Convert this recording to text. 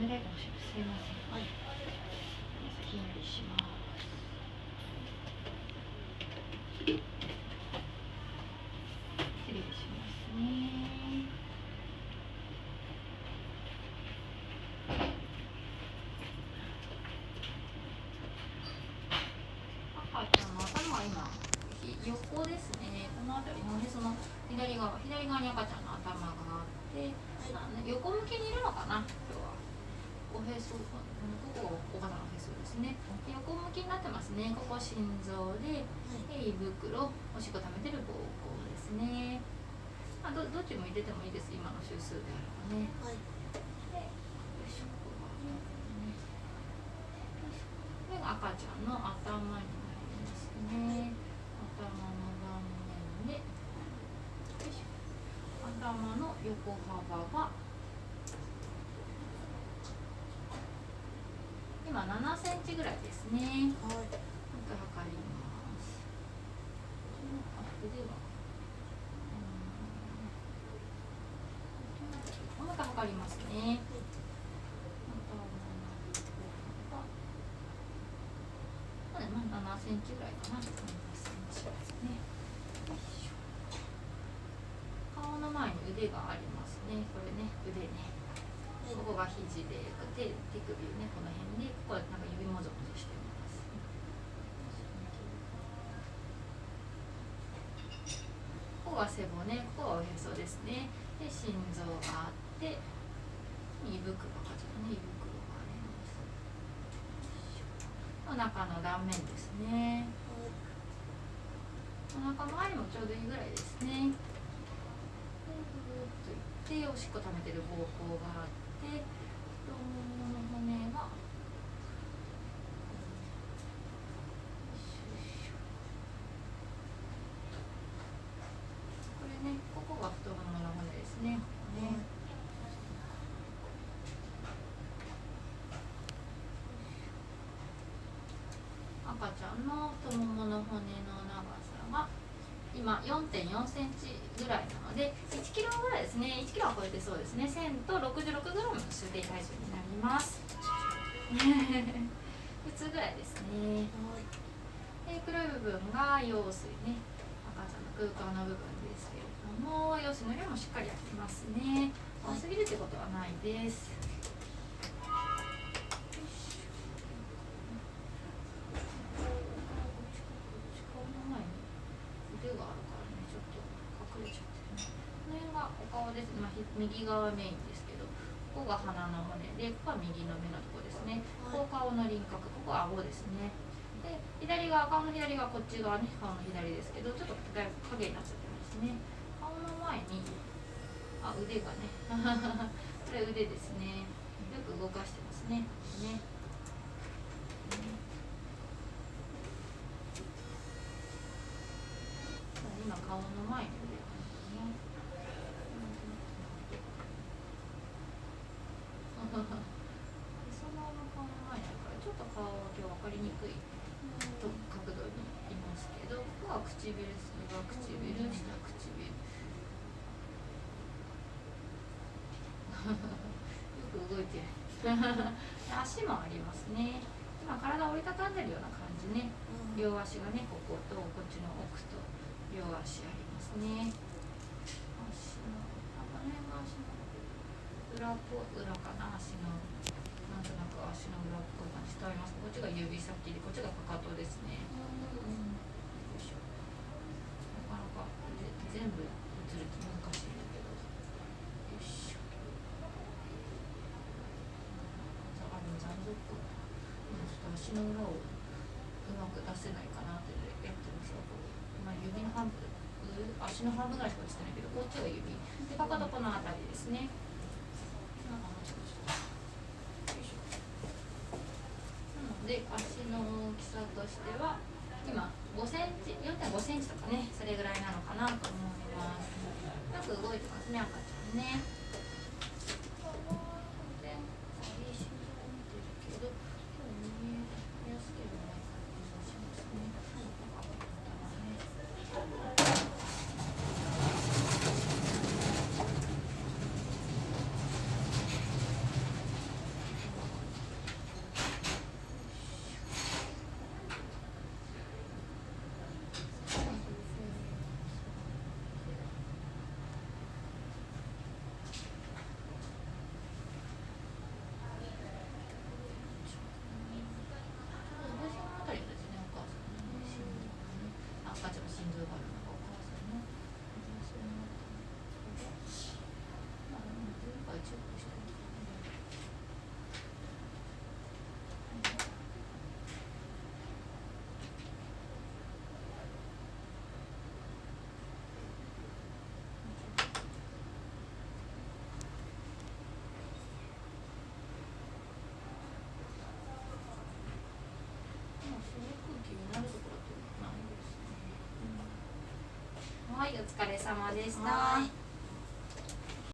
冷たいかもしれない。すいません。はい。ひんやりします。失礼しますね。赤ちゃんの頭は今横ですね。この辺りのおへその左側に赤ちゃんの頭があって、横向きにいるのかな。今日はおへそ、ここお母さんのおへそですね。横向きになってますね。ここ心臓で、胃袋、おしっこ溜めてる膀胱ですね。どっちも入れてもいいです。今の周数であればね。はい。で、よいしょ。これが赤ちゃんの頭になりますね。頭の断面で、よいしょ。頭の横幅が今7センチぐらいですね。はい。測ります。腕が。もう一回測りますね。7センチぐらいかな。7センチですね。顔の前に腕がありますね。これね、腕ね。ここが肘で、手首ね、この辺で、ここなんか指もぞもぞしてます。ここが背骨、ここがおへそですね。で、心臓があって、胃袋、赤ちゃんの胃袋があります。お腹の断面ですね。お腹周りもちょうどいいぐらいですね。で、ぐーっといって、おしっこ溜めてる膀胱があって、太ももの骨がこれね、ここが太ももの骨ですね。赤ちゃんの太ももの骨の長さが今 4.4 センチぐらいなので1キロぐらいですね。1キロは超えてそうですね。1000と66グラムの推定体重になります。普通ぐらいですね。で、黒い部分が羊水ね。赤ちゃんの空間の部分ですけれども、羊水の量もしっかりありますね。多すぎるってことはないです。右側メインですけど、ここが鼻の骨で、ここは右の目のところですね。ここ顔の輪郭、ここは顎ですね。で、顔の左側、こっち側ね、顔の左ですけど、ちょっとだいぶ影になっちゃってますね。顔の前に、腕がね、これ腕ですね。よく動かしてますね。今、顔の前に腕がね。そのまま顔の前だからちょっと顔は今日分かりにくい角度にいますけど、ここは唇ですね。上唇、下唇よく動いてる足もありますね。今体を折りたたんでるような感じね。両足がね、こことこっちの奥と両足ありますね。足のこの辺が足の裏かな。足のなんとなく足の裏っぽい感じしてあります。こっちが指先で、こっちがかかとですね。なかなか全部映ると難しいんだけど。よいしょ。残像っぽい。ちょっと足の裏をうまく出せないかなってやってますが、指の半分、足の半分ぐらいしか映ってないけど、こっちが指で、かかとこの辺りですね。で、足の大きさとしては今5センチ、4.5 センチとかね、それぐらいなのかなと思います。よく動いてますね、赤ちゃんね。お疲れ様でした。はい